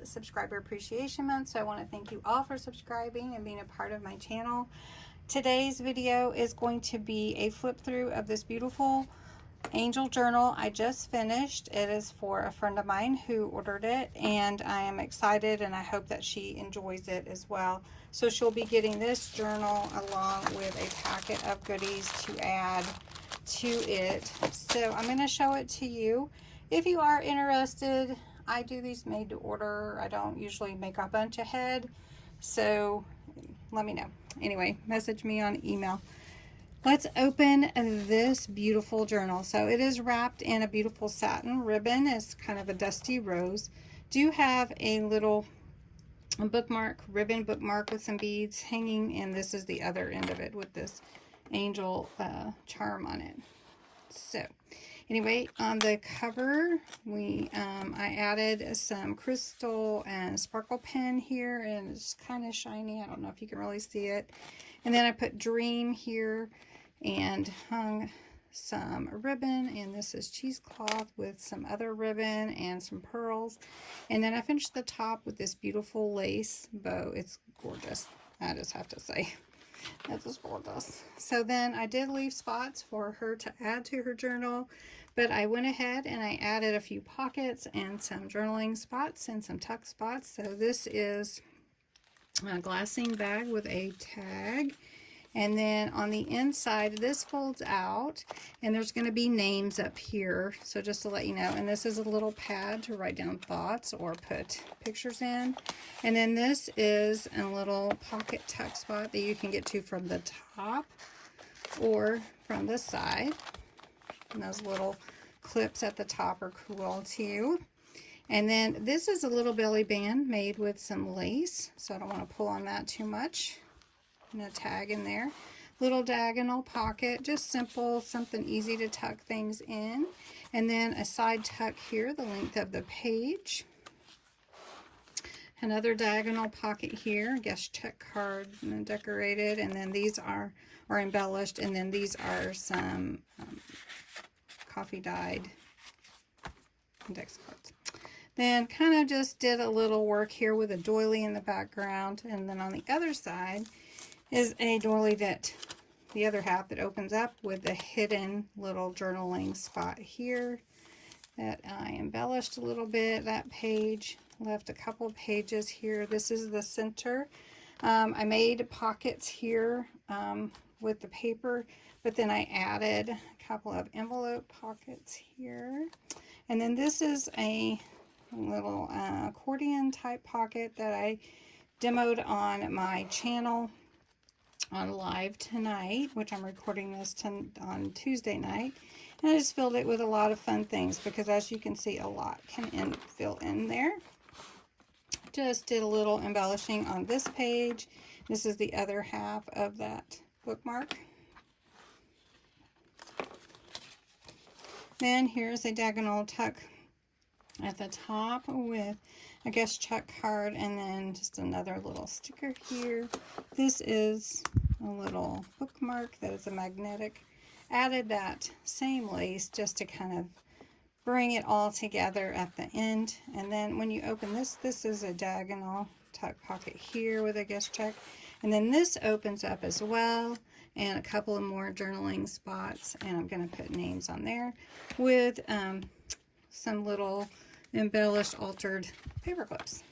Subscriber Appreciation Month, so I want to thank you all for subscribing and being a part of my channel. Today's video is going to be a flip through of this beautiful angel journal I just finished. It is for a friend of mine who ordered it, and I am excited and I hope that she enjoys it as well. So she'll be getting this journal along with a packet of goodies to add to it. So I'm going to show it to you. If you are interested, I do these made to order. I don't usually make a bunch ahead, so let me know. Anyway, message me on email. Let's open this beautiful journal. So it is wrapped in a beautiful satin ribbon. It's kind of a dusty rose. Do have a little bookmark, ribbon bookmark with some beads hanging, and this is the other end of it with this angel charm on it. So anyway, on the cover, I added some crystal and sparkle pen here, and it's kind of shiny. I don't know if you can really see it. And then I put dream here and hung some ribbon, and this is cheesecloth with some other ribbon and some pearls. And then I finished the top with this beautiful lace bow. It's gorgeous, I just have to say. That is gorgeous. So then I did leave spots for her to add to her journal, but I went ahead and I added a few pockets and some journaling spots and some tuck spots. So this is a glassine bag with a tag. And then on the inside, this folds out, and there's going to be names up here. So just to let you know, and this is a little pad to write down thoughts or put pictures in. And then this is a little pocket tuck spot that you can get to from the top or from the side. And those little clips at the top are cool too. And then this is a little belly band made with some lace, so I don't want to pull on that too much. And a tag in there. Little diagonal pocket, just simple, something easy to tuck things in. And then a side tuck here, the length of the page. Another diagonal pocket here, guest check card decorated. And then these are embellished. And then these are some coffee dyed index cards. Then kind of just did a little work here with a doily in the background. And then on the other side is a doily that the other half that opens up with a hidden little journaling spot here that I embellished a little bit. That page left a couple pages here. This is the center. I made pockets here with the paper, but then I added a couple of envelope pockets here. And then this is a little accordion type pocket that I demoed on my channel on live tonight, which I'm recording this on Tuesday night. And I just filled it with a lot of fun things because, as you can see, a lot can fill in there. Just did a little embellishing on this page. This is the other half of that bookmark. Then here's a diagonal tuck at the top with a guest check card, and then just another little sticker here. This is a little bookmark that is a magnetic. Added that same lace just to kind of bring it all together at the end. And then when you open this, this is a diagonal tuck pocket here with a guest check. And then this opens up as well, and a couple of more journaling spots. And I'm going to put names on there with some little embellished, altered paper clips.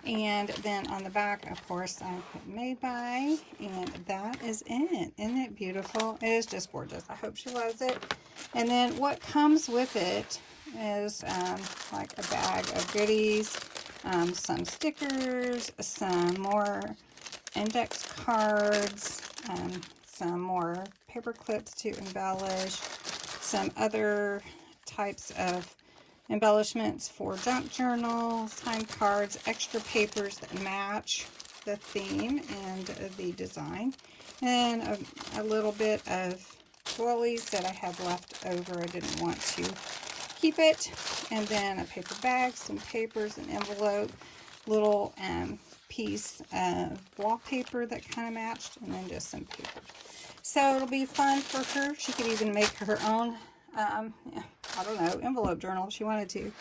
And then on the back, of course, I put made by, and that is it. Isn't it beautiful? It is just gorgeous. I hope she loves it. And then what comes with it is like a bag of goodies, some stickers, some more index cards, some more paper clips to embellish, some other types of embellishments for junk journals, time cards, extra papers that match the theme and the design, and a little bit of doilies that I had left over. I didn't want to keep it. And then a paper bag, some papers, an envelope, little piece of wallpaper that kind of matched, and then just some paper. So it'll be fun for her. She could even make her own I don't know, envelope journal if she wanted to.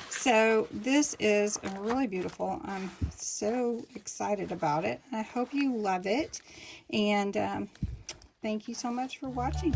So this is really beautiful. I'm so excited about it. I hope you love it. And thank you so much for watching.